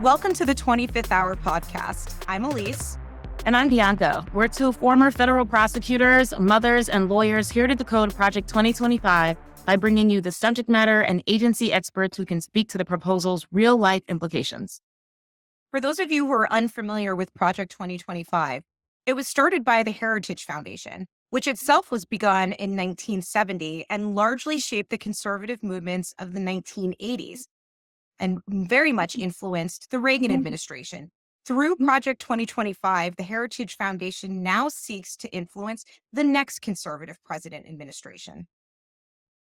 Welcome to the 25th Hour podcast. I'm Elise. And I'm Bianca. We're two former federal prosecutors, mothers, and lawyers here to decode Project 2025 by bringing you the subject matter and agency experts who can speak to the proposal's real-life implications. For those of you who are unfamiliar with Project 2025, it was started by the Heritage Foundation, which itself was begun in 1970 and largely shaped the conservative movements of the 1980s and very much influenced the Reagan administration. Through Project 2025, the Heritage Foundation now seeks to influence the next conservative president administration.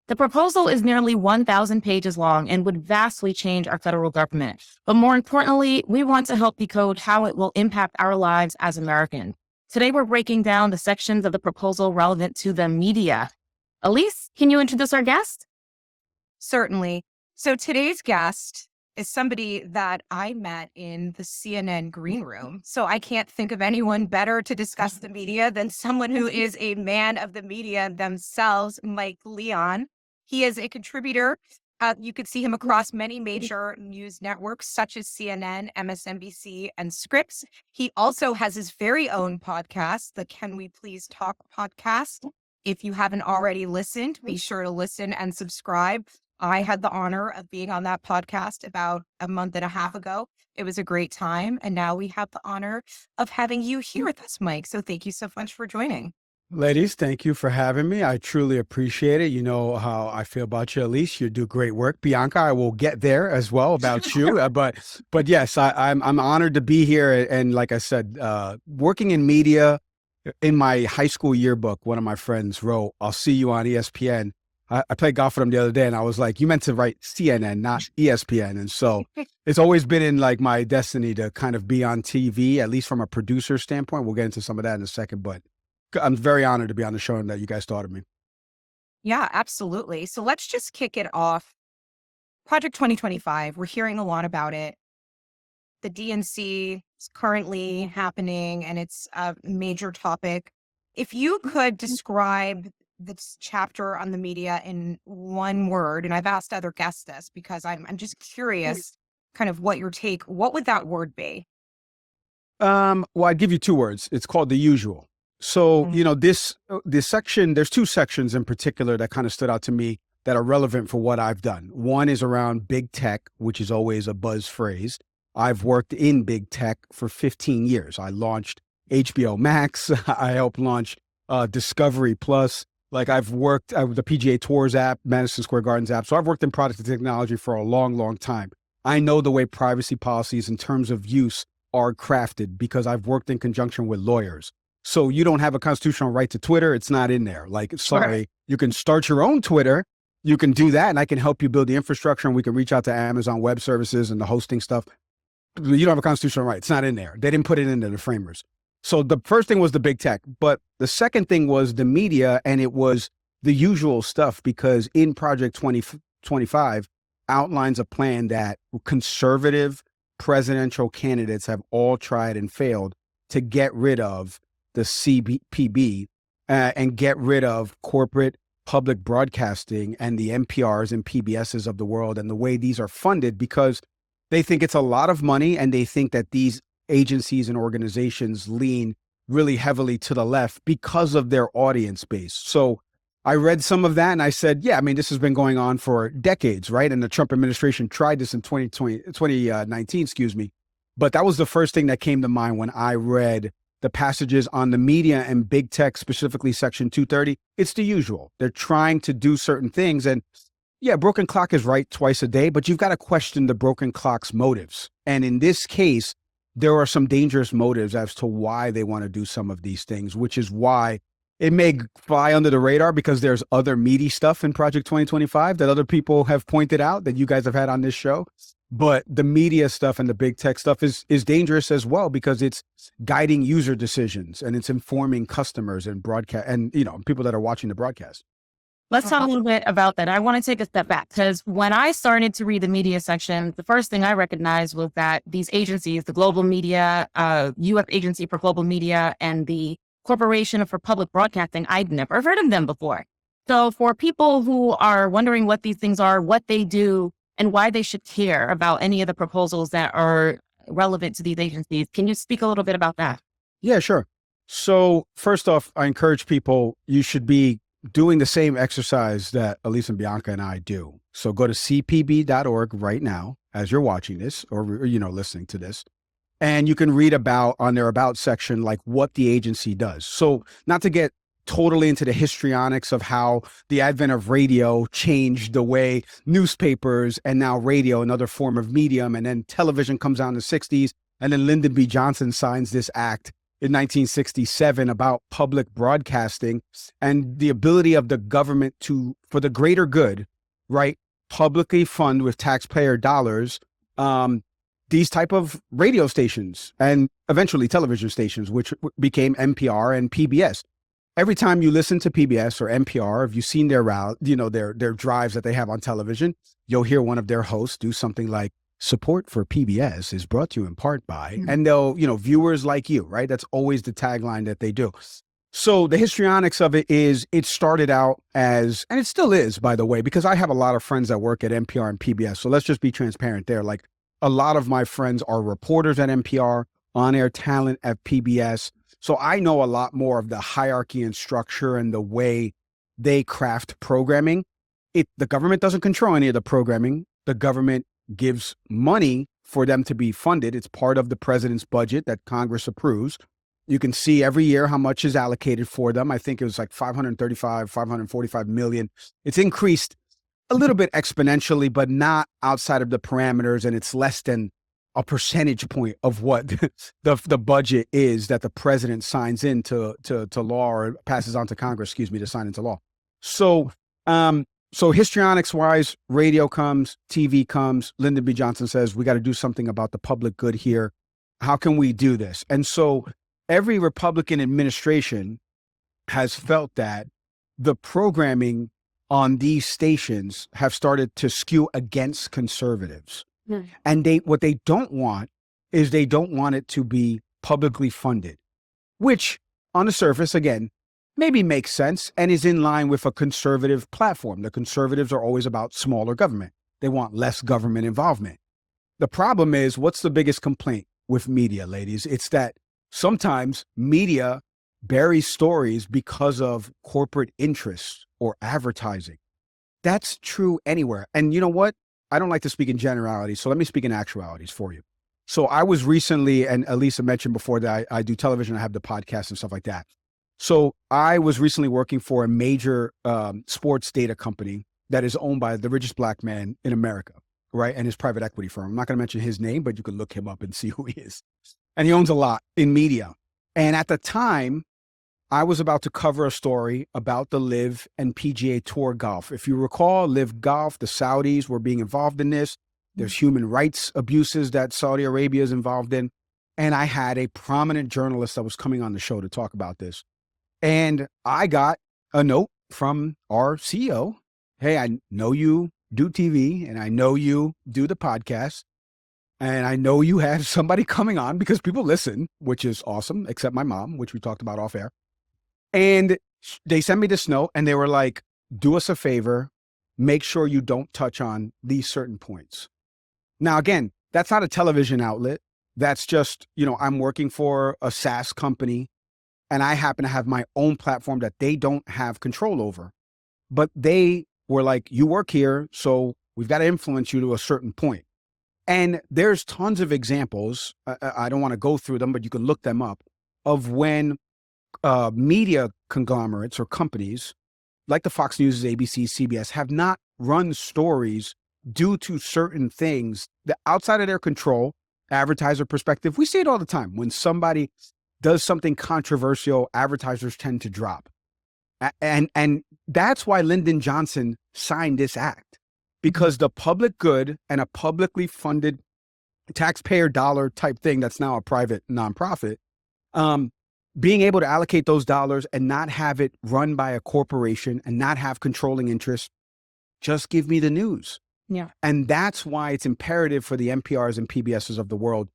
The proposal is nearly 1,000 pages long and would vastly change our federal government. But more importantly, we want to help decode how it will impact our lives as Americans. Today, we're breaking down the sections of the proposal relevant to the media. Elise, can you introduce our guest? Certainly. So today's guest is somebody that I met in the CNN green room. So I can't think of anyone better to discuss the media than someone who is a man of the media themselves, Mike Leon. He is a contributor. You could see him across many major news networks such as CNN, MSNBC, and Scripps. He also has his very own podcast, the Can We Please Talk podcast. If you haven't already listened, be sure to listen and subscribe. I had the honor of being on that podcast about a month and a half ago. It was a great time. And now we have the honor of having you here with us, Mike. So thank you so much for joining. Ladies, thank you for having me. I truly appreciate it. You know how I feel about you, Elise. You do great work. Bianca, I will get there as well about you. But yes, I'm honored to be here. And like I said, working in media, in my high school yearbook, one of my friends wrote, "I'll see you on ESPN." I played golf with him the other day and I was like, you meant to write CNN, not ESPN. And so it's always been in like my destiny to kind of be on TV, at least from a producer standpoint. We'll get into some of that in a second, but I'm very honored to be on the show and that you guys thought of me. Yeah, absolutely. So let's just kick it off. Project 2025, we're hearing a lot about it. The DNC is currently happening and it's a major topic. If you could describe this chapter on the media in one word, and I've asked other guests this because I'm just curious kind of what would that word be? Well, I'd give you two words. It's called the usual. So, you know, this section, there's two sections in particular that kind of stood out to me that are relevant for what I've done. One is around big tech, which is always a buzz phrase. I've worked in big tech for 15 years. I launched HBO Max. I helped launch Discovery Plus. Like I've worked with the PGA Tours app, Madison Square Gardens app. So I've worked in product and technology for a long, long time. I know the way privacy policies in terms of use are crafted because I've worked in conjunction with lawyers. So you don't have a constitutional right to Twitter. It's not in there. Like, sorry, you can start your own Twitter. You can do that and I can help you build the infrastructure and we can reach out to Amazon Web Services and the hosting stuff. You don't have a constitutional right. It's not in there. They didn't put it into the framers. So the first thing was the big tech, but the second thing was the media, and it was the usual stuff because in Project 2025 outlines a plan that conservative presidential candidates have all tried and failed to get rid of the CPB and get rid of corporate public broadcasting and the NPRs and PBSs of the world and the way these are funded because they think it's a lot of money and they think that these agencies and organizations lean really heavily to the left because of their audience base. So I read some of that and I said, yeah, I mean, this has been going on for decades, right? And the Trump administration tried this in 2019, But that was the first thing that came to mind when I read the passages on the media and big tech, specifically Section 230. It's the usual. They're trying to do certain things. And yeah, broken clock is right twice a day, but you've got to question the broken clock's motives. And in this case, there are some dangerous motives as to why they want to do some of these things, which is why it may fly under the radar because there's other meaty stuff in Project 2025 that other people have pointed out that you guys have had on this show. But the media stuff and the big tech stuff is dangerous as well because it's guiding user decisions and it's informing customers and broadcast and, you know, people that are watching the broadcast. Let's talk a little bit about that. I want to take a step back because when I started to read the media section, the first thing I recognized was that these agencies, the Global Media, U.S. Agency for Global Media, and the Corporation for Public Broadcasting, I'd never heard of them before. So for people who are wondering what these things are, what they do, and why they should care about any of the proposals that are relevant to these agencies. Can you speak a little bit about that? Yeah, sure. So first off, I encourage people, you should be doing the same exercise that Elise and Bianca and I do. So go to cpb.org right now as you're watching this or, listening to this. And you can read about on their about section, like what the agency does. So not to get totally into the histrionics of how the advent of radio changed the way newspapers and now radio, another form of medium, and then television comes out in the 60s. And then Lyndon B. Johnson signs this act in 1967 about public broadcasting and the ability of the government to, for the greater good, right, publicly fund with taxpayer dollars, these type of radio stations and eventually television stations, which became NPR and PBS. Every time you listen to PBS or NPR, if you've seen their route, their drives that they have on television, you'll hear one of their hosts do something like, "Support for PBS is brought to you in part by," and they'll, viewers like you, right? That's always the tagline that they do. So the histrionics of it is, it started out as, and it still is, by the way, because I have a lot of friends that work at NPR and PBS. So let's just be transparent there. Like, a lot of my friends are reporters at NPR, on-air talent at PBS. So I know a lot more of the hierarchy and structure and the way they craft programming. The government doesn't control any of the programming. The government gives money for them to be funded. It's part of the president's budget that Congress approves. You can see every year how much is allocated for them. I think it was like 545 million. It's increased a little bit exponentially, but not outside of the parameters. And it's less than a percentage point of what the budget is that the president signs into law or passes on to Congress, to sign into law. So, so histrionics wise, radio comes, TV comes. Lyndon B. Johnson says, we got to do something about the public good here. How can we do this? And so every Republican administration has felt that the programming on these stations have started to skew against conservatives. And what they don't want is they don't want it to be publicly funded, which on the surface, again, maybe makes sense and is in line with a conservative platform. The conservatives are always about smaller government. They want less government involvement. The problem is, what's the biggest complaint with media, ladies? It's that sometimes media buries stories because of corporate interests or advertising. That's true anywhere. And you know what? I don't like to speak in generalities, so let me speak in actualities for you. So I was recently, and Elisa mentioned before that I do television, I have the podcast and stuff like that. So I was recently working for a major sports data company that is owned by the richest black man in America, right? And his private equity firm. I'm not going to mention his name, but you can look him up and see who he is. And he owns a lot in media. And at the time, I was about to cover a story about the LIV and PGA Tour golf. If you recall, LIV Golf, the Saudis were being involved in this. There's human rights abuses that Saudi Arabia is involved in. And I had a prominent journalist that was coming on the show to talk about this. And I got a note from our CEO. Hey, I know you do TV and I know you do the podcast. And I know you have somebody coming on because people listen, which is awesome, except my mom, which we talked about off air. And they sent me this note and they were like, do us a favor, make sure you don't touch on these certain points. Now, again, that's not a television outlet. That's just, I'm working for a SaaS company and I happen to have my own platform that they don't have control over. But they were like, you work here, so we've got to influence you to a certain point. And there's tons of examples. I don't want to go through them, but you can look them up of when media conglomerates or companies like the Fox News, ABC, CBS have not run stories due to certain things that outside of their control, advertiser perspective. We see it all the time. When somebody does something controversial, advertisers tend to drop. And that's why Lyndon Johnson signed this act, because the public good and a publicly funded taxpayer dollar type thing that's now a private nonprofit, being able to allocate those dollars and not have it run by a corporation and not have controlling interests, just give me the news. Yeah. And that's why it's imperative for the NPRs and PBSs of the world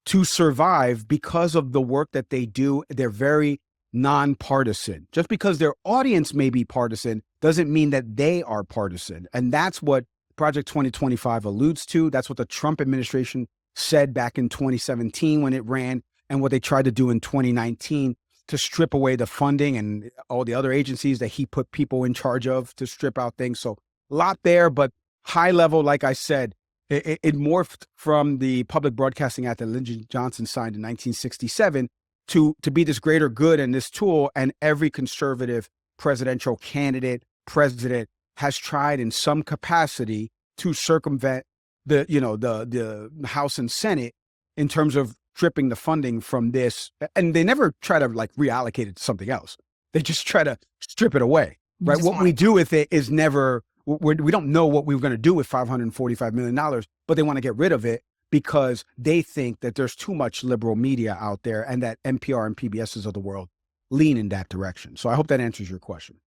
to survive, because of the work that they do. They're very nonpartisan. Just because their audience may be partisan doesn't mean that they are partisan. And that's what Project 2025 alludes to. That's what the Trump administration said back in 2017 when it ran, and what they tried to do in 2019 to strip away the funding and all the other agencies that he put people in charge of to strip out things. So a lot there, but high level, like I said, it morphed from the Public Broadcasting Act that Lyndon Johnson signed in 1967 to be this greater good and this tool. And every conservative presidential candidate, president has tried in some capacity to circumvent the House and Senate in terms of stripping the funding from this. And they never try to like reallocate it to something else. They just try to strip it away, right? What we do with it is never, we don't know what we were going to do with $545 million, but they want to get rid of it because they think that there's too much liberal media out there and that NPR and PBSs of the world lean in that direction. So I hope that answers your question.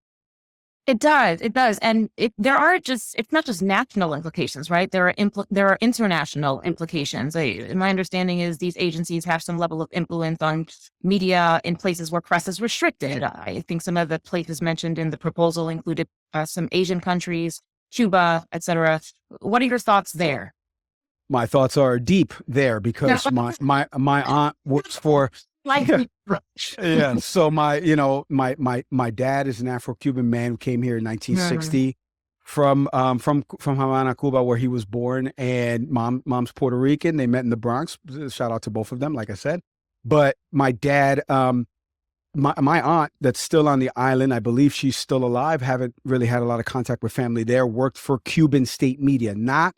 It does. It does. And there are it's not just national implications, right? There are international implications. My understanding is these agencies have some level of influence on media in places where press is restricted. I think some of the places mentioned in the proposal included some Asian countries, Cuba, etc. What are your thoughts there? My thoughts are deep there because my aunt works for yeah. So my dad is an Afro-Cuban man who came here in 1960 from Havana, Cuba, where he was born, and mom's Puerto Rican. They met in the Bronx. Shout out to both of them, like I said. But my dad, my aunt that's still on the island, I believe she's still alive. Haven't really had a lot of contact with family there. Worked for Cuban state media, not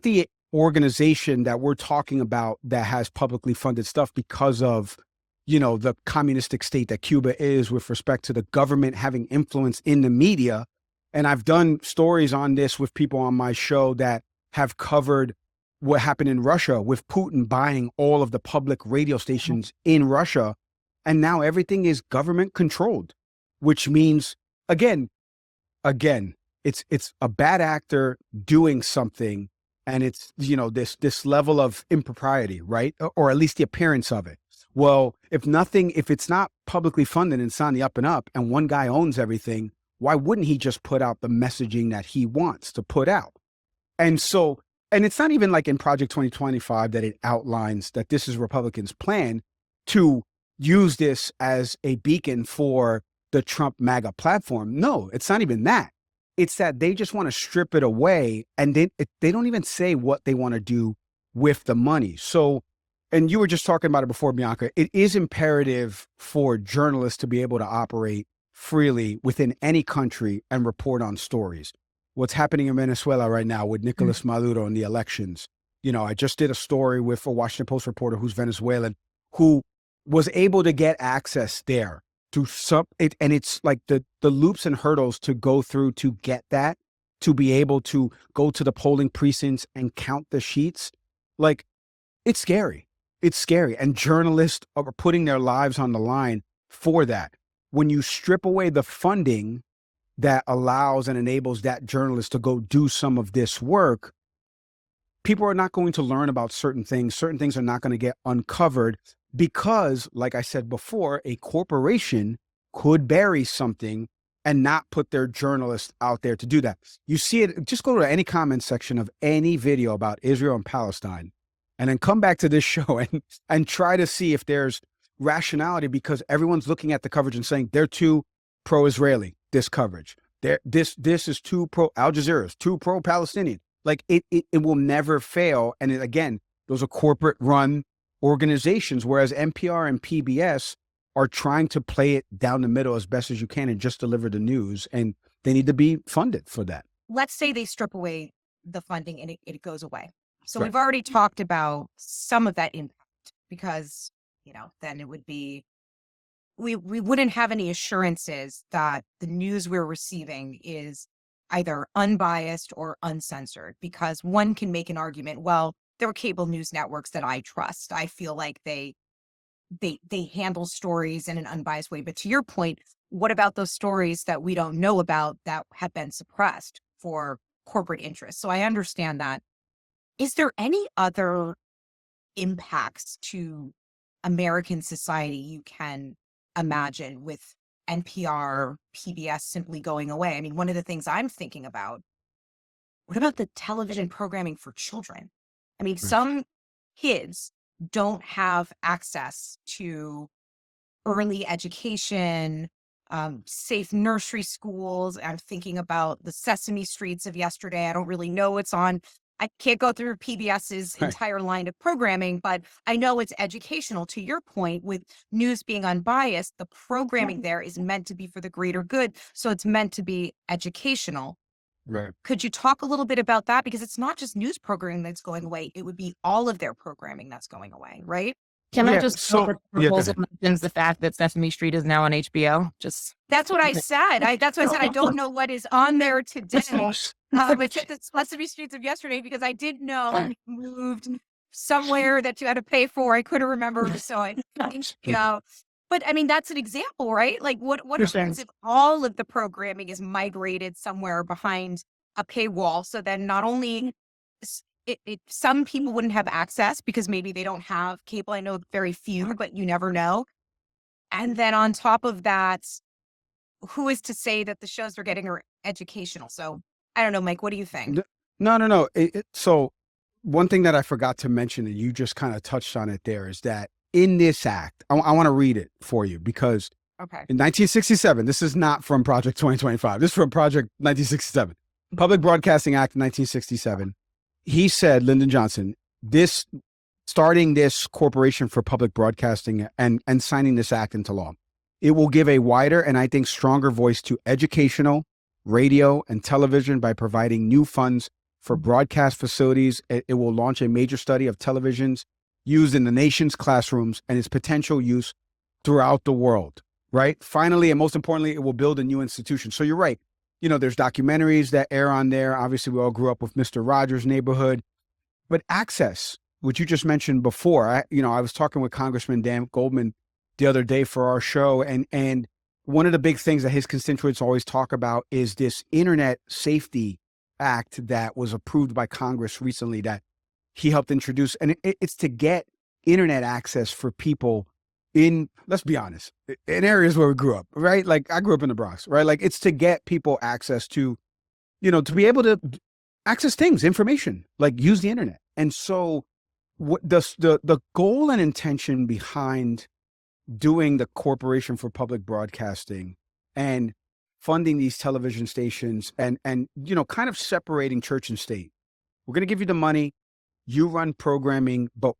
the organization that we're talking about that has publicly funded stuff because of, the communistic state that Cuba is with respect to the government having influence in the media. And I've done stories on this with people on my show that have covered what happened in Russia with Putin buying all of the public radio stations in Russia. And now everything is government controlled, which means, again, it's a bad actor doing something. And it's, this level of impropriety, right? Or at least the appearance of it. Well, if it's not publicly funded and it's on the up and up and one guy owns everything, why wouldn't he just put out the messaging that he wants to put out? And so, and it's not even like in Project 2025 that it outlines that this is Republicans' plan to use this as a beacon for the Trump MAGA platform. No, it's not even that. It's that they just want to strip it away, and they don't even say what they want to do with the money. So, and you were just talking about it before, Bianca, it is imperative for journalists to be able to operate freely within any country and report on stories. What's happening in Venezuela right now with Nicolas Maduro and the elections. I just did a story with a Washington Post reporter who's Venezuelan, who was able to get access there to and it's like the loops and hurdles to go through to get that, to be able to go to the polling precincts and count the sheets. Like, it's scary. It's scary. And journalists are putting their lives on the line for that. When you strip away the funding that allows and enables that journalist to go do some of this work, people are not going to learn about certain things. Certain things are not going to get uncovered because, like I said before, a corporation could bury something and not put their journalists out there to do that. You see it, just go to any comment section of any video about Israel and Palestine, and then come back to this show and try to see if there's rationality, because everyone's looking at the coverage and saying they're too pro-Israeli, this coverage. This is too Al Jazeera is too pro-Palestinian. Like it will never fail. And again, those are corporate run organizations, whereas NPR and PBS are trying to play it down the middle as best as you can and just deliver the news. And they need to be funded for that. Let's say they strip away the funding and it goes away. So Right. We've already talked about some of that impact because, then it would be, we wouldn't have any assurances that the news we're receiving is either unbiased or uncensored, because one can make an argument, well, there are cable news networks that I trust. I feel like they handle stories in an unbiased way. But to your point, what about those stories that we don't know about that have been suppressed for corporate interests? So I understand that. Is there any other impacts to American society you can imagine with NPR, PBS simply going away? I mean, one of the things I'm thinking about, what about the television programming for children? I mean, some kids don't have access to early education, safe nursery schools. I'm thinking about the Sesame Streets of yesterday. I don't really know what's on. I can't go through PBS's Right. entire line of programming, but I know it's educational. To your point, with news being unbiased, the programming there is meant to be for the greater good. So it's meant to be educational. Right. Could you talk a little bit about that? Because it's not just news programming that's going away. It would be all of their programming that's going away, right? Can I Yeah. just So the yeah, go proposal ahead. mentions the fact that Sesame Street is now on HBO? Just That's what I said. That's what I said. I don't know what is on there today. It said the Sesame Streets of yesterday because I did know it moved somewhere that you had to pay for. I couldn't remember. So I, but I mean, that's an example, right? Like what happens if all of the programming is migrated somewhere behind a paywall? So then not only some people wouldn't have access because maybe they don't have cable. I know very few, but you never know. And then on top of that, who is to say that the shows they're getting are educational? So I don't know, Mike, what do you think? No. So one thing that I forgot to mention, and you just kind of touched on it there, is that in this act, I want to read it for you because Okay. in 1967, this is not from Project 2025. This is from Project 1967, Public Broadcasting Act of 1967. He said, Lyndon Johnson, starting this Corporation for Public Broadcasting and signing this act into law, it will give a wider and I think stronger voice to educational, radio, and television by providing new funds for broadcast facilities. It will launch a major study of televisions used in the nation's classrooms and its potential use throughout the world, right? Finally, and most importantly, it will build a new institution. So you're right. There's documentaries that air on there. Obviously, we all grew up with Mr. Rogers' Neighborhood. But access, which you just mentioned before, I was talking with Congressman Dan Goldman the other day for our show, and one of the big things that his constituents always talk about is this Internet Safety Act that was approved by Congress recently that he helped introduce. And it's to get internet access for people in, let's be honest, in areas where we grew up, right? Like I grew up in the Bronx, right? Like it's to get people access to, to be able to access things, information, like use the internet. And so what the goal and intention behind doing the Corporation for Public Broadcasting and funding these television stations and kind of separating church and state. We're going to give you the money, you run programming, but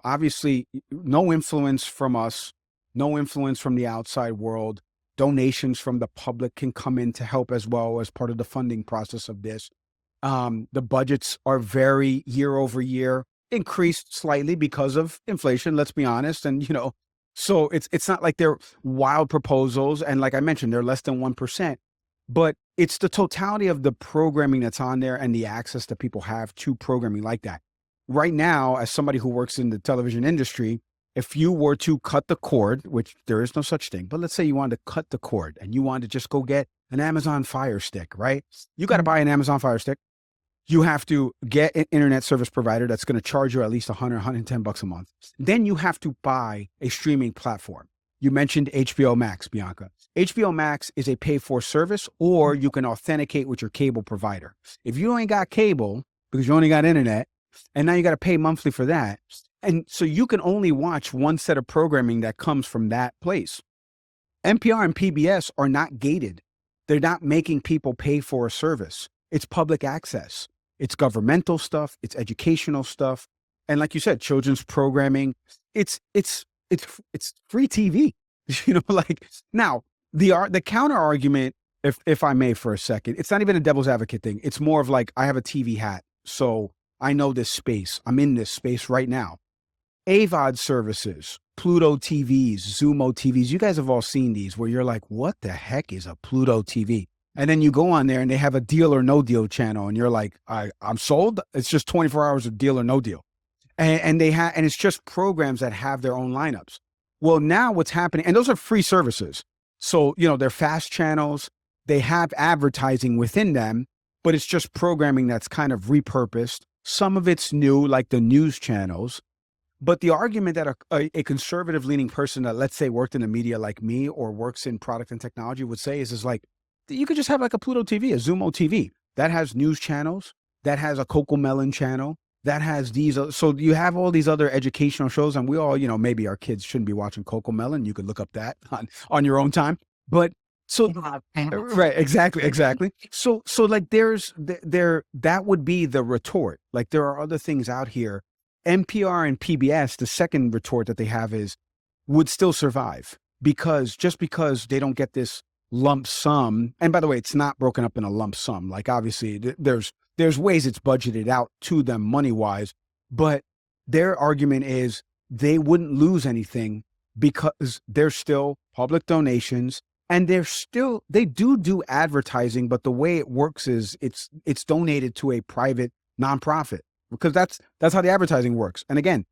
obviously no influence from us, no influence from the outside world. Donations from the public can come in to help as well as part of the funding process of this. The budgets are very year over year increased slightly because of inflation, let's be honest. And, so it's not like they're wild proposals. And like I mentioned, they're less than 1%, but it's the totality of the programming that's on there and the access that people have to programming like that. Right now, as somebody who works in the television industry, if you were to cut the cord, which there is no such thing, but let's say you wanted to cut the cord and you wanted to just go get an Amazon Fire Stick, right? You got to buy an Amazon Fire Stick. You have to get an internet service provider that's going to charge you at least $100, $110 a month. Then you have to buy a streaming platform. You mentioned HBO Max, Bianca. HBO Max is a pay-for service, or you can authenticate with your cable provider. If you ain't got cable because you only got internet, and now you got to pay monthly for that, and so you can only watch one set of programming that comes from that place. NPR and PBS are not gated. They're not making people pay for a service. It's public access. It's governmental stuff. It's educational stuff. And like you said, children's programming, it's free TV, like now the counter argument, if I may for a second, it's not even a devil's advocate thing. It's more of like, I have a TV hat. So I know this space. I'm in this space right now. AVOD services, Pluto TVs, Zumo TVs. You guys have all seen these where you're like, what the heck is a Pluto TV? And then you go on there and they have a Deal or No Deal channel. And you're like, I'm sold. It's just 24 hours of Deal or No Deal. And it's just programs that have their own lineups. Well, now what's happening, and those are free services. So, they're fast channels. They have advertising within them, but it's just programming that's kind of repurposed. Some of it's new, like the news channels. But the argument that a conservative leaning person that, let's say, worked in the media like me or works in product and technology would say is like, you could just have like a Pluto TV, a Zumo TV that has news channels, that has a Coco Melon channel, that has these. So you have all these other educational shows, and we all, maybe our kids shouldn't be watching Coco Melon. You could look up that on your own time. But so right, exactly. So like there that would be the retort. Like there are other things out here. NPR and PBS, the second retort that they have is would still survive because they don't get this lump sum. And by the way, it's not broken up in a lump sum. Like obviously there's ways it's budgeted out to them money wise, but their argument is they wouldn't lose anything because there's still public donations and they do advertising, but the way it works is it's donated to a private nonprofit because that's how the advertising works. And again,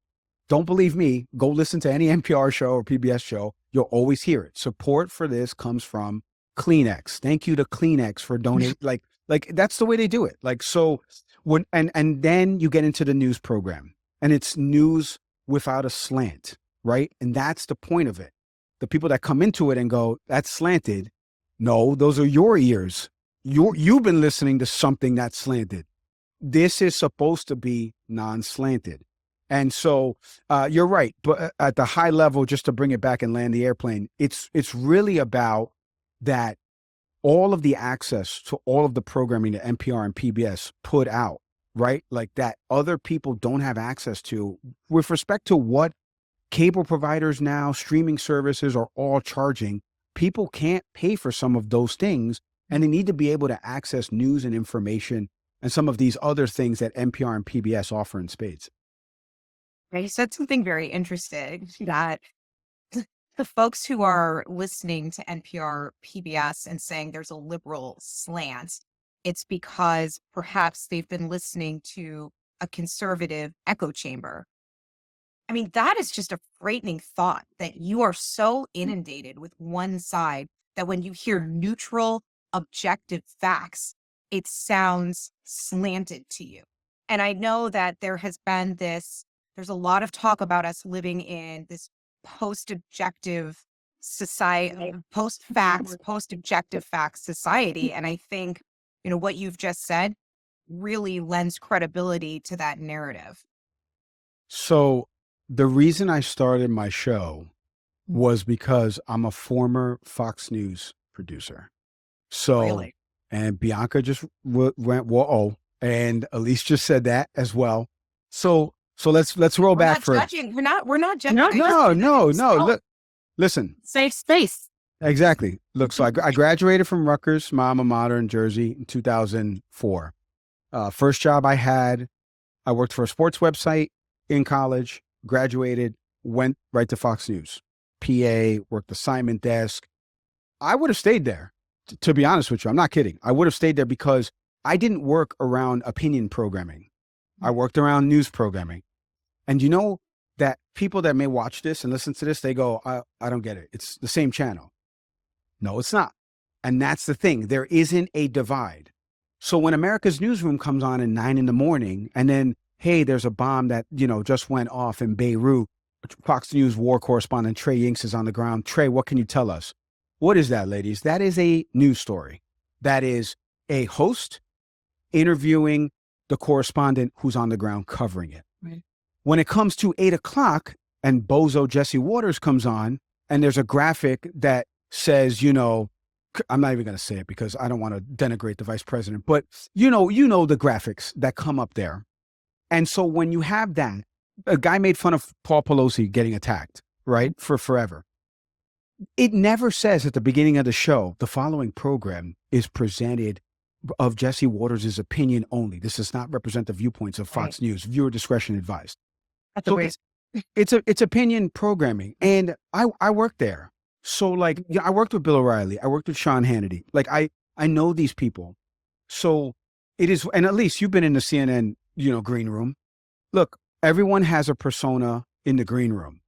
don't believe me, go listen to any NPR show or PBS show. You'll always hear it. Support for this comes from Kleenex. Thank you to Kleenex for donating. like that's the way they do it. Like, so when, and then you get into the news program and it's news without a slant, right? And that's the point of it. The people that come into it and go, that's slanted. No, those are your ears. You've been listening to something that's slanted. This is supposed to be non-slanted. And so you're right. But at the high level, just to bring it back and land the airplane, it's really about that all of the access to all of the programming that NPR and PBS put out, right? Like that other people don't have access to with respect to what cable providers now, streaming services are all charging. People can't pay for some of those things and they need to be able to access news and information and some of these other things that NPR and PBS offer in spades. You said something very interesting that the folks who are listening to NPR, PBS and saying there's a liberal slant, it's because perhaps they've been listening to a conservative echo chamber. I mean, that is just a frightening thought that you are so inundated with one side that when you hear neutral, objective facts, it sounds slanted to you. And I know that there's a lot of talk about us living in this post-objective society, post-facts, post-objective facts society. And I think, what you've just said really lends credibility to that narrative. So the reason I started my show was because I'm a former Fox News producer. So, Really? And Bianca just went, whoa, and Elise just said that as well. So let's roll back for judging. We're not judging. No. Look, listen. Safe space. Exactly. Look, so I graduated from Rutgers, my alma mater in Jersey in 2004. First job I had, I worked for a sports website in college, graduated, went right to Fox News. PA, worked assignment desk. I would have stayed there, to be honest with you. I'm not kidding. I would have stayed there because I didn't work around opinion programming. I worked around news programming. And you know that people that may watch this and listen to this, they go, I don't get it. It's the same channel. No, it's not. And that's the thing. There isn't a divide. So when America's Newsroom comes on at 9 a.m. and then, hey, there's a bomb that, just went off in Beirut, Fox News war correspondent Trey Yinks is on the ground. Trey, what can you tell us? What is that, ladies? That is a news story. That is a host interviewing the correspondent who's on the ground covering it. Right. When it comes to 8 o'clock and bozo Jesse Waters comes on and there's a graphic that says, I'm not even going to say it because I don't want to denigrate the vice president, but you know the graphics that come up there. And so when you have that, a guy made fun of Paul Pelosi getting attacked, right? For forever. It never says at the beginning of the show, the following program is presented of Jesse Waters' opinion only. This does not represent the viewpoints of Fox News. Viewer discretion advised. That's so it's opinion programming. And I worked there. So I worked with Bill O'Reilly. I worked with Sean Hannity. I know these people. So it is, and at least you've been in the CNN, green room. Look, everyone has a persona in the green room.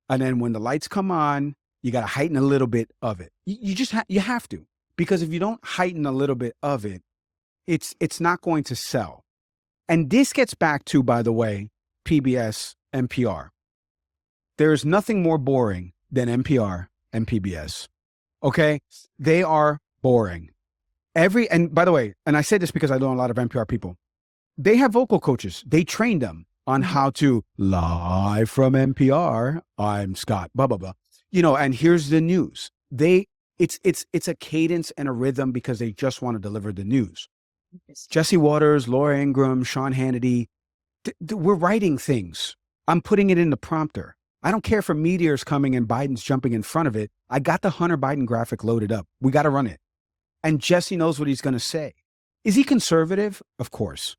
And then when the lights come on, you got to heighten a little bit of it. You just you have to, because if you don't heighten a little bit of it, it's not going to sell. And this gets back to, by the way, PBS, NPR. There is nothing more boring than NPR and PBS. Okay? They are boring. And by the way, and I say this because I know a lot of NPR people, they have vocal coaches. They train them on how to live from NPR. I'm Scott, blah, blah, blah. And here's the news. It's a cadence and a rhythm because they just want to deliver the news. Jesse Waters, Laura Ingraham, Sean Hannity, we're writing things. I'm putting it in the prompter. I don't care for meteors coming and Biden's jumping in front of it. I got the Hunter Biden graphic loaded up. We got to run it. And Jesse knows what he's going to say. Is he conservative? Of course.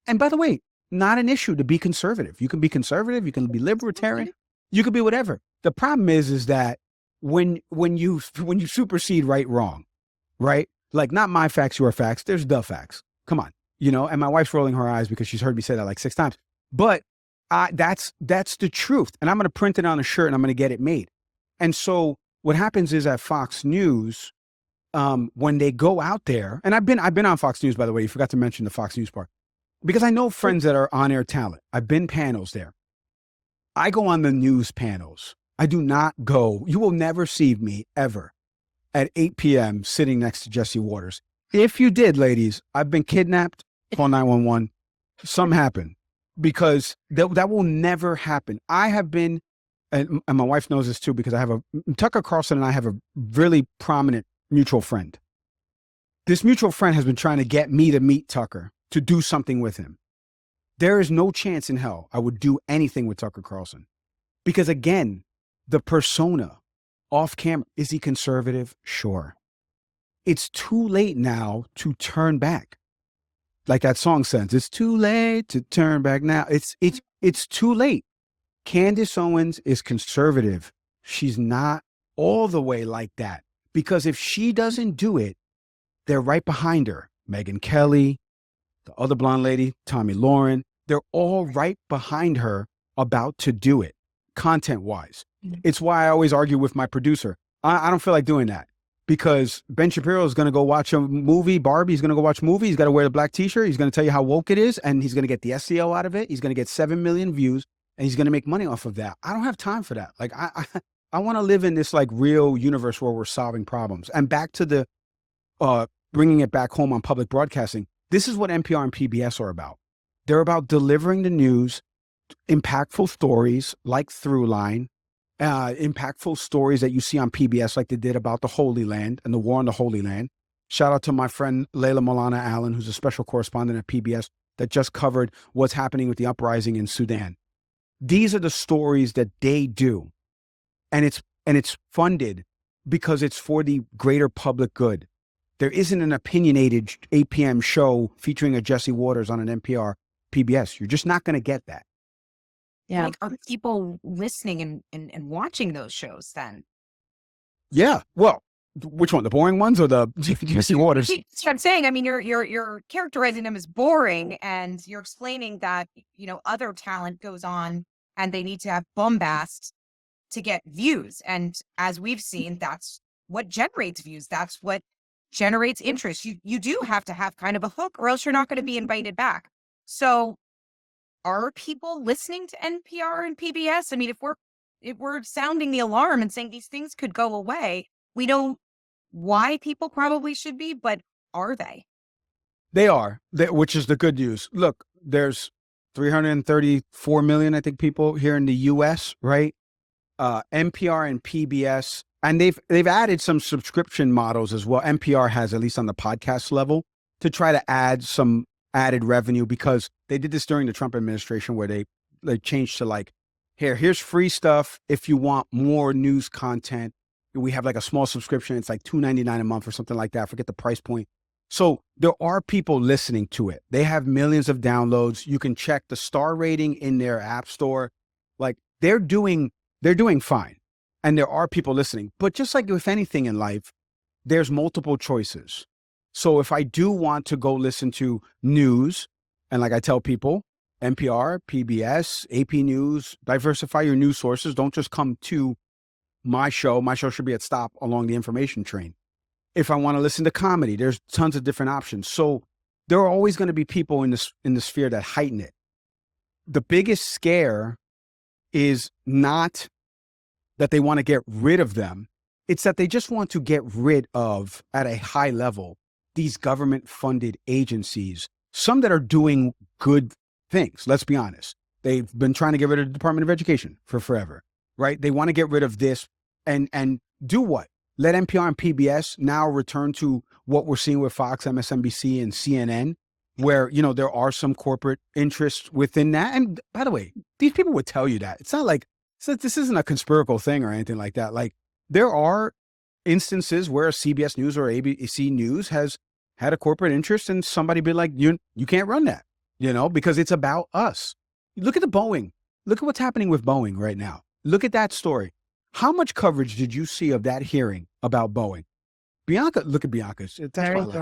And by the way, not an issue to be conservative. You can be conservative. You can be libertarian. You can be whatever. The problem is that when you supersede wrong, right? Like not my facts, your facts. There's the facts. Come on, And my wife's rolling her eyes because she's heard me say that like 6 times. But that's the truth. And I'm going to print it on a shirt and I'm going to get it made. And so what happens is at Fox News, when they go out there, and I've been on Fox News, by the way, you forgot to mention the Fox News part, because I know friends that are on-air talent. I've been panels there. I go on the news panels. I do not go. You will never see me ever at 8 p.m. sitting next to Jesse Waters. If you did, ladies, I've been kidnapped. Call 911. Something happened, because that will never happen. I have been, and my wife knows this too, because Tucker Carlson and I have a really prominent mutual friend. This mutual friend has been trying to get me to meet Tucker, to do something with him. There is no chance in hell I would do anything with Tucker Carlson. Because again, the persona off camera, is he conservative? Sure. It's too late now to turn back. Like that song says, it's too late to turn back now. It's too late. Candace Owens is conservative. She's not all the way like that. Because if she doesn't do it, they're right behind her. Megyn Kelly, the other blonde lady, Tommy Lauren, they're all right behind her about to do it, content-wise. It's why I always argue with my producer. I don't feel like doing that, because Ben Shapiro is going to go watch a movie. Barbie's going to go watch a movie. He's got to wear the black t-shirt. He's going to tell you how woke it is, and he's going to get the SEO out of it. He's going to get 7 million views, and he's going to make money off of that. I don't have time for that. Like, I want to live in this like real universe where we're solving problems. And back to the bringing it back home on public broadcasting. This is what NPR and PBS are about. They're about delivering the news, impactful stories like Throughline, impactful stories that you see on PBS, like they did about the Holy Land and the war on the Holy Land. Shout out to my friend Layla Molana Allen, who's a special correspondent at PBS that just covered what's happening with the uprising in Sudan. These are the stories that they do. And it's funded because it's for the greater public good. There isn't an opinionated 8 p.m. show featuring a Jesse Waters on an NPR PBS. You're just not going to get that. Yeah. Like, are people listening and watching those shows then? Yeah. Well, which one? The boring ones or the Jesse Waters? That's what I'm saying. I mean, you're characterizing them as boring, and you're explaining that, other talent goes on and they need to have bombast to get views. And as we've seen, that's what generates views. That's what generates interest. You do have to have kind of a hook, or else you're not going to be invited back. So are people listening to NPR and PBS? I mean, if we're sounding the alarm and saying these things could go away, we know why people probably should be, but are they? They are, which is the good news. Look, there's 334 million, I think, people here in the U.S., right? NPR and PBS, and they've added some subscription models as well. NPR has, at least on the podcast level, to try to add some added revenue, because they did this during the Trump administration where they changed to like, here's free stuff. If you want more news content, we have like a small subscription. It's like $2.99 a month or something like that. Forget the price point. So there are people listening to it. They have millions of downloads. You can check the star rating in their app store. Like they're doing fine. And there are people listening. But just like with anything in life, there's multiple choices. So if I do want to go listen to news, and like I tell people, NPR, PBS, AP News, diversify your news sources. Don't just come to my show. My show should be at stop along the information train. If I want to listen to comedy, there's tons of different options. So there are always going to be people in the sphere that heighten it. The biggest scare is not that they want to get rid of them. It's that they just want to get rid of, at a high level, these government-funded agencies, some that are doing good things. Let's be honest. They've been trying to get rid of the Department of Education for forever, right? They want to get rid of this and do what? Let NPR and PBS now return to what we're seeing with Fox, MSNBC, and CNN, where, there are some corporate interests within that. And by the way, these people would tell you that. It's not like, this isn't a conspiratorial thing or anything like that. Like, there are instances where CBS News or ABC News has had a corporate interest and somebody be like, you can't run that, because it's about us. Look at the Boeing. Look at what's happening with Boeing right now. Look at that story. How much coverage did you see of that hearing about Boeing? Bianca, look at Bianca.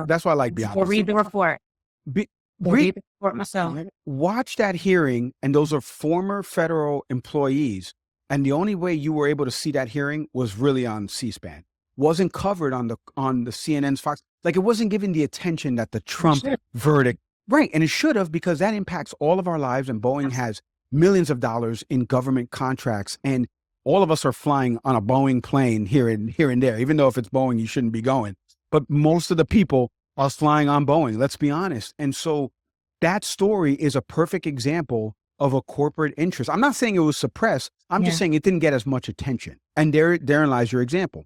That's why I like Bianca. Or read the report. Read the report myself. Watch that hearing, and those are former federal employees. And the only way you were able to see that hearing was really on C-SPAN. Wasn't covered on the CNN's Fox. Like, it wasn't given the attention that the Trump verdict. Right. And it should have, because that impacts all of our lives. And Boeing has millions of dollars in government contracts. And all of us are flying on a Boeing plane here and there. Even though if it's Boeing, you shouldn't be going. But most of the people are flying on Boeing. Let's be honest. And so that story is a perfect example of a corporate interest. I'm not saying it was suppressed. I'm just saying it didn't get as much attention. And therein lies your example.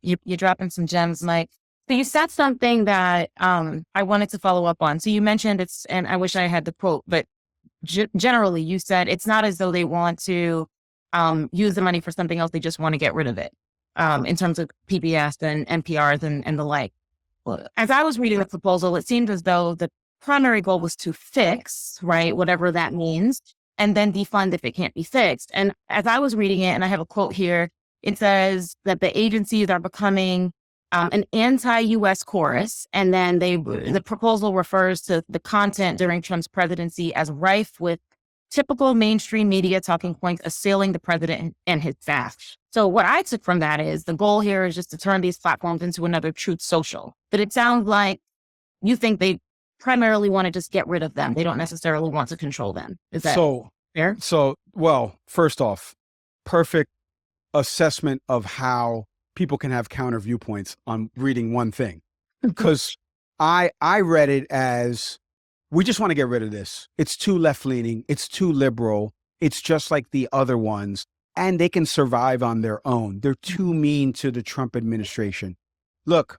You're dropping some gems, Mike. So you said something that I wanted to follow up on. So you mentioned and I wish I had the quote, but generally you said it's not as though they want to use the money for something else. They just want to get rid of it in terms of PBS and NPRs and the like. Well, as I was reading the proposal, it seemed as though the primary goal was to fix, right, whatever that means, and then defund if it can't be fixed. And as I was reading it, and I have a quote here, it says that the agencies are becoming an anti-U.S. chorus, and then the proposal refers to the content during Trump's presidency as rife with typical mainstream media talking points assailing the president and his staff. So what I took from that is the goal here is just to turn these platforms into another Truth Social. But it sounds like you think they primarily want to just get rid of them. They don't necessarily want to control them. Is that fair? So, well, first off, perfect assessment of how people can have counter viewpoints on reading one thing. Because I read it as, we just want to get rid of this. It's too left-leaning. It's too liberal. It's just like the other ones. And they can survive on their own. They're too mean to the Trump administration. Look,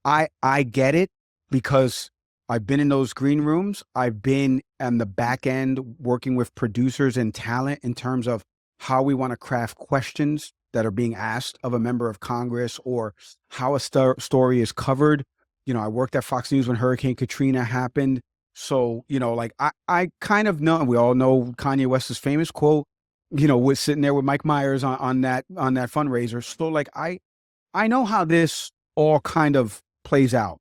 I get it, because I've been in those green rooms. I've been on the back end working with producers and talent in terms of how we want to craft questions that are being asked of a member of Congress, or how a story is covered. I worked at Fox News when Hurricane Katrina happened. So, I kind of know, and we all know Kanye West's famous quote, was sitting there with Mike Myers on that fundraiser. So I know how this all kind of plays out.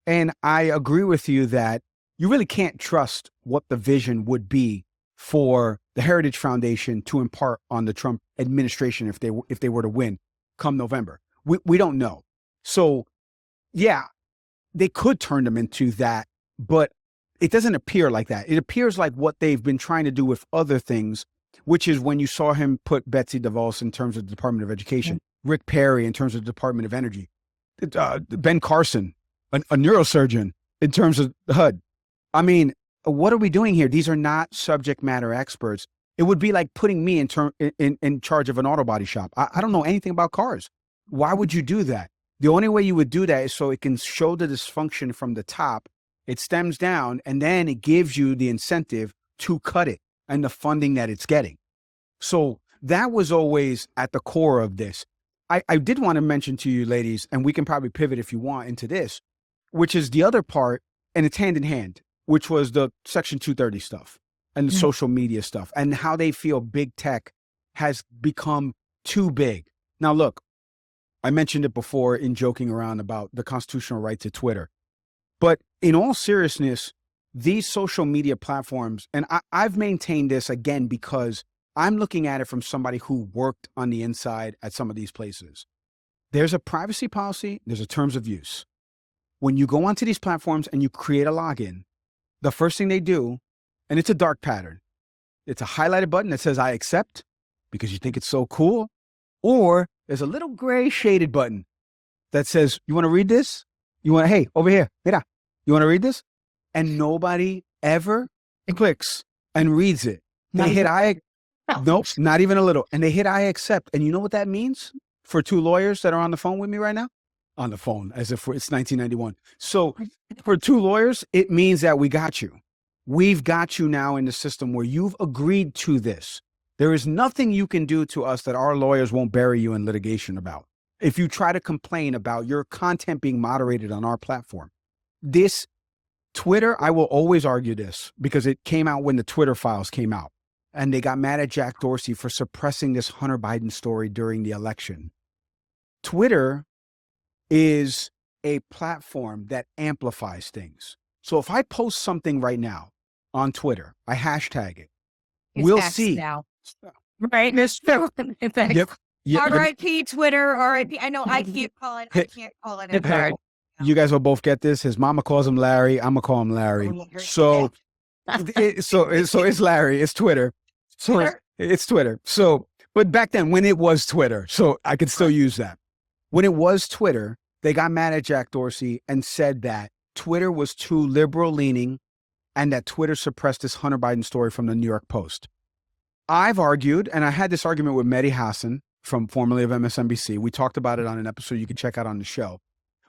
And I agree with you that you really can't trust what the vision would be for the Heritage Foundation to impart on the Trump administration if they were to win come November. We don't know. So yeah, they could turn them into that, but it doesn't appear like that. It appears like what they've been trying to do with other things, which is when you saw him put Betsy DeVos in terms of the Department of Education, Rick Perry in terms of the Department of Energy, Ben Carson, a neurosurgeon in terms of the HUD. I mean, what are we doing here? These are not subject matter experts. It would be like putting me in charge of an auto body shop. I don't know anything about cars. Why would you do that? The only way you would do that is so it can show the dysfunction from the top. It stems down, and then it gives you the incentive to cut it and the funding that it's getting. So that was always at the core of this. I did want to mention to you, ladies, and we can probably pivot if you want into this, which is the other part, and it's hand in hand, which was the Section 230 stuff and the social media stuff, and how they feel big tech has become too big. Now, look, I mentioned it before in joking around about the constitutional right to Twitter. But in all seriousness, these social media platforms, and I've maintained this again because I'm looking at it from somebody who worked on the inside at some of these places. There's a privacy policy, there's a terms of use. When you go onto these platforms and you create a login, the first thing they do, and it's a dark pattern, it's a highlighted button that says I accept because you think it's so cool, or there's a little gray shaded button that says, you want to read this? Hey, over here, mira, you want to read this? And nobody ever clicks and reads it. They hit nope, not even a little. And they hit I accept. And you know what that means for two lawyers that are on the phone with me right now? On the phone, as if it's 1991. So for two lawyers, it means that we got you. We've got you now in the system where you've agreed to this. There is nothing you can do to us that our lawyers won't bury you in litigation about. If you try to complain about your content being moderated on our platform, this Twitter, I will always argue this because it came out when the Twitter files came out and they got mad at Jack Dorsey for suppressing this Hunter Biden story during the election. Twitter is a platform that amplifies things. So if I post something right now on Twitter, I hashtag it, we'll X see. now. Right. It's true. It's X. Yep. R.I.P. Twitter. R.I.P. I know I can't call it. I can't call it. It's hard. You guys will both get this. His mama calls him Larry. I'm gonna call him Larry. So, so it's Larry. It's Twitter. So it's Twitter. So, but back then when it was Twitter, so I could still use that. When it was Twitter, they got mad at Jack Dorsey and said that Twitter was too liberal leaning and that Twitter suppressed this Hunter Biden story from the New York Post. I've argued, and I had this argument with Mehdi Hassan, formerly of MSNBC. We talked about it on an episode you can check out on the show,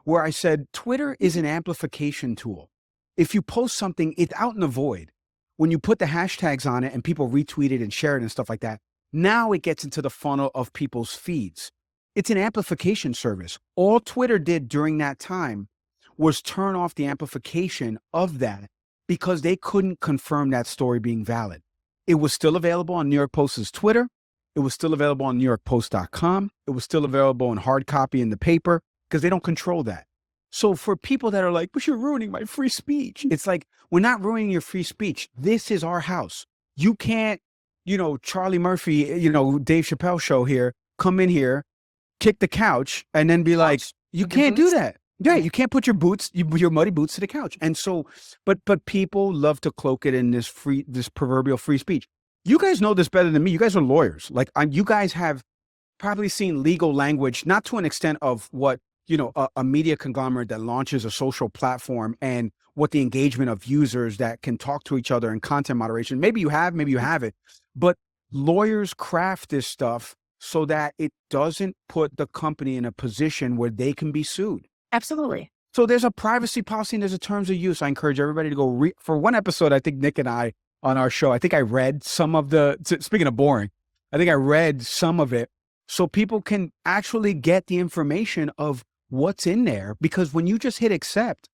where I said Twitter is an amplification tool. If you post something, it's out in the void. When you put the hashtags on it and people retweet it and share it and stuff like that, now it gets into the funnel of people's feeds. It's an amplification service. All Twitter did during that time was turn off the amplification of that because they couldn't confirm that story being valid. It was still available on New York Post's Twitter. It was still available on NewYorkPost.com. It was still available in hard copy in the paper because they don't control that. So for people that are like, but you're ruining my free speech. It's like, we're not ruining your free speech. This is our house. You can't, Charlie Murphy, Dave Chappelle show here, come in here, kick the couch and then be like, you can't do that. Yeah, you can't put your boots, your muddy boots to the couch. And so, but people love to cloak it in this proverbial free speech. You guys know this better than me. You guys are lawyers. Like you guys have probably seen legal language, not to an extent of what, a media conglomerate that launches a social platform and what the engagement of users that can talk to each other and content moderation. Maybe you have, maybe you haven't, but lawyers craft this stuff so that it doesn't put the company in a position where they can be sued. Absolutely. So there's a privacy policy and there's a terms of use. I encourage everybody to go for one episode. I think Nick and I on our show, I think I read some of speaking of boring, I think I read some of it so people can actually get the information of what's in there. Because when you just hit accept,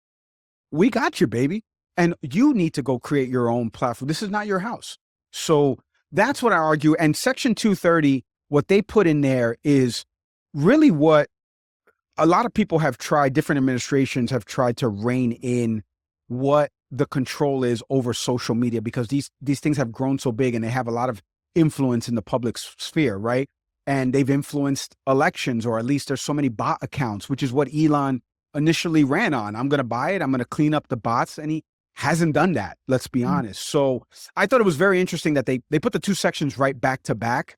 we got you, baby. And you need to go create your own platform. This is not your house. So that's what I argue. And Section 230, what they put in there is really what a lot of people have tried, different administrations have tried to rein in what the control is over social media, because these things have grown so big and they have a lot of influence in the public sphere, right? And they've influenced elections, or at least there's so many bot accounts, which is what Elon initially ran on. I'm going to buy it. I'm going to clean up the bots. And he hasn't done that. Let's be honest. So I thought it was very interesting that they put the two sections right back to back.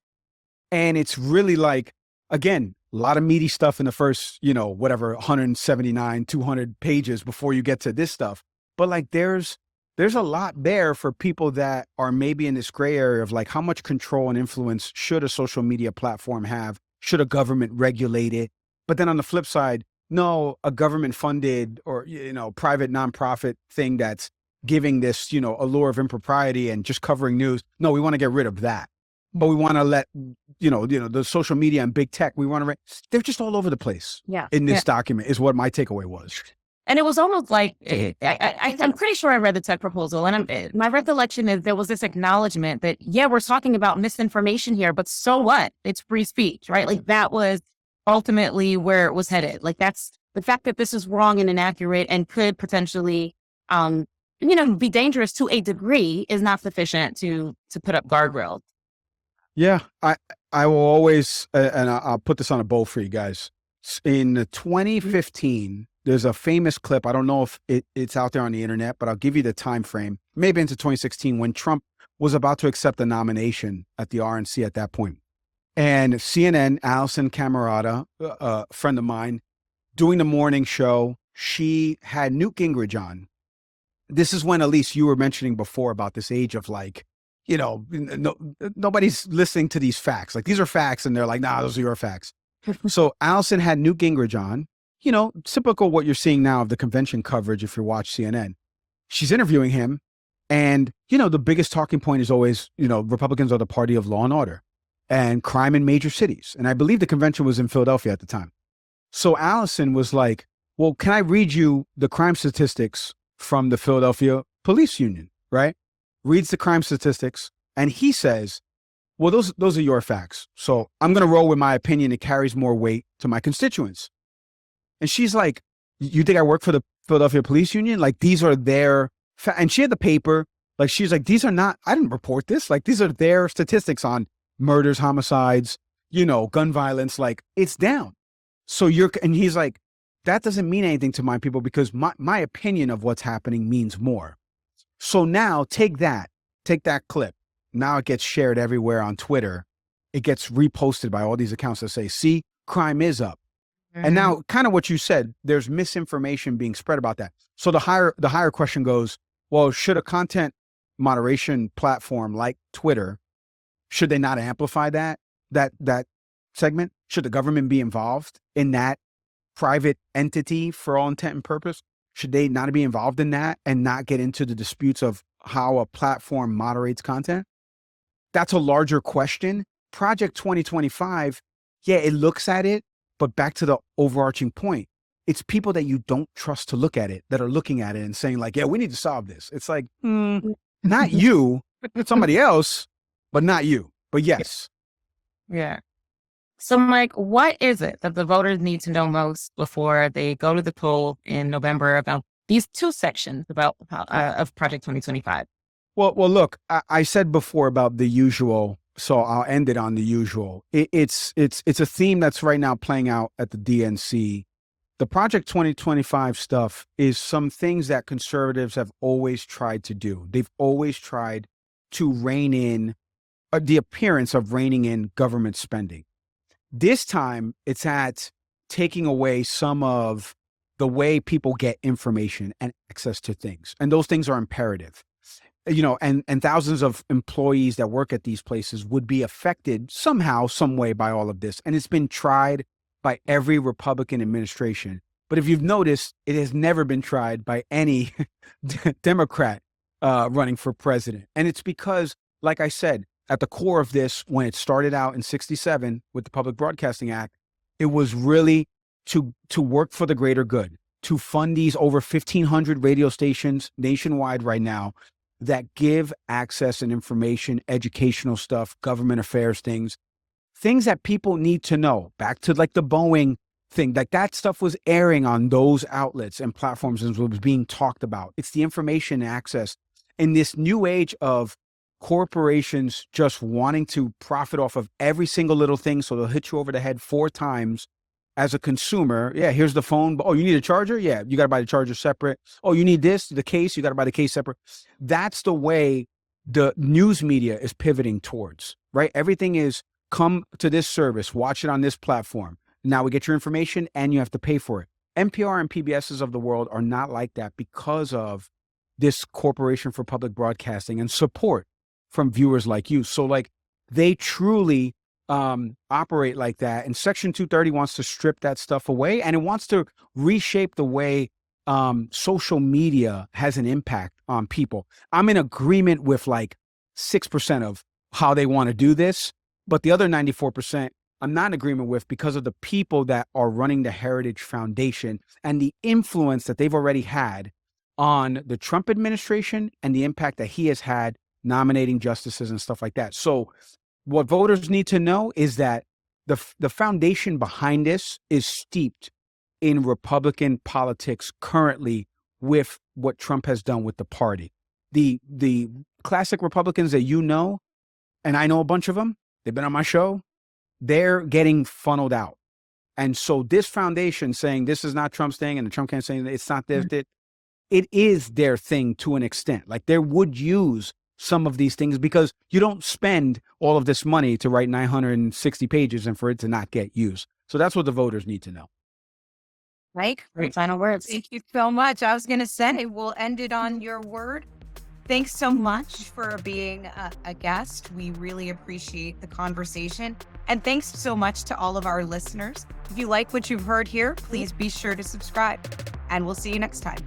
And it's really like, again, a lot of meaty stuff in the first, 179, 200 pages before you get to this stuff. But like, there's a lot there for people that are maybe in this gray area of like, how much control and influence should a social media platform have? Should a government regulate it? But then on the flip side, no, a government funded or, private nonprofit thing that's giving this, allure of impropriety and just covering news. No, we want to get rid of that. But we want to let, the social media and big tech, they're just all over the place. Yeah. In this document is what my takeaway was. And it was almost like, I'm pretty sure I read the tech proposal, and my recollection is there was this acknowledgement that, yeah, we're talking about misinformation here, but so what? It's free speech, right? Like that was ultimately where it was headed. Like that's the fact that this is wrong and inaccurate and could potentially, be dangerous to a degree is not sufficient to put up guardrails. Yeah, I will always, and I'll put this on a bowl for you guys. In 2015, there's a famous clip. I don't know if it's out there on the internet, but I'll give you the time frame. Maybe into 2016 when Trump was about to accept the nomination at the RNC at that point. And CNN, Allison Camerata, a friend of mine, doing the morning show, she had Newt Gingrich on. this is when, Elise, you were mentioning before about this age of like, nobody's listening to these facts. Like these are facts, and they're like, nah, those are your facts. So Allison had Newt Gingrich on, typical what you're seeing now of the convention coverage if you watch CNN. She's interviewing him, and, the biggest talking point is always, Republicans are the party of law and order and crime in major cities. And I believe the convention was in Philadelphia at the time. So Allison was like, well, can I read you the crime statistics from the Philadelphia Police Union, right? Reads the crime statistics, and he says, well, those are your facts. So I'm going to roll with my opinion. It carries more weight to my constituents. And she's like, you think I work for the Philadelphia Police Union? Like, these are their and she had the paper. Like, she's like, these are not, I didn't report this. Like, these are their statistics on murders, homicides, gun violence. Like, it's down. So and he's like, that doesn't mean anything to my people because my opinion of what's happening means more. So now take that clip. Now it gets shared everywhere on Twitter. It gets reposted by all these accounts that say, see, crime is up. Mm-hmm. And now kind of what you said, there's misinformation being spread about that. So the higher question goes, well, should a content moderation platform like Twitter, should they not amplify that segment? Should the government be involved in that private entity for all intent and purpose? Should they not be involved in that and not get into the disputes of how a platform moderates content? That's a larger question. Project 2025, yeah, it looks at it, but back to the overarching point, it's people that you don't trust to look at it that are looking at it and saying like, yeah, we need to solve this. It's like, not you, somebody else, but not you. But yes. Yeah. So, Mike, what is it that the voters need to know most before they go to the poll in November about these two sections of Project 2025? Well, look, I said before about the usual, so I'll end it on the usual. It's a theme that's right now playing out at the DNC. The Project 2025 stuff is some things that conservatives have always tried to do. They've always tried to rein in the appearance of reining in government spending. This time, it's at taking away some of the way people get information and access to things. And those things are imperative. And thousands of employees that work at these places would be affected somehow, some way by all of this. And it's been tried by every Republican administration. But if you've noticed, it has never been tried by any Democrat running for president. And it's because, like I said, at the core of this, when it started out in '67 with the Public Broadcasting Act, it was really to work for the greater good, to fund these over 1,500 radio stations nationwide right now that give access and information, educational stuff, government affairs things that people need to know. Back to like the Boeing thing, like that stuff was airing on those outlets and platforms and was being talked about. It's the information access in this new age of corporations just wanting to profit off of every single little thing. So they'll hit you over the head 4 times as a consumer. Yeah, here's the phone. Oh, you need a charger? Yeah, you got to buy the charger separate. Oh, you need the case? You got to buy the case separate. That's the way the news media is pivoting towards, right? Everything is come to this service, watch it on this platform. Now we get your information and you have to pay for it. NPR and PBSs of the world are not like that because of this Corporation for Public Broadcasting and support from viewers like you. So like they truly operate like that. And Section 230 wants to strip that stuff away, and it wants to reshape the way social media has an impact on people. I'm in agreement with like 6% of how they want to do this, but the other 94% I'm not in agreement with because of the people that are running the Heritage Foundation and the influence that they've already had on the Trump administration and the impact that he has had nominating justices and stuff like that. So what voters need to know is that the foundation behind this is steeped in Republican politics currently with what Trump has done with the party. The classic Republicans that you know, and I know a bunch of them, they've been on my show, they're getting funneled out. And so this foundation saying this is not Trump's thing and the Trump can't say it's not their thing, it is their thing to an extent. Like they would use some of these things because you don't spend all of this money to write 960 pages and for it to not get used. So that's what the voters need to know. Mike, Great final words. thank you so much. I was going to say, we'll end it on your word. Thanks so much for being a guest. We really appreciate the conversation. And thanks so much to all of our listeners. If you like what you've heard here, please be sure to subscribe. And we'll see you next time.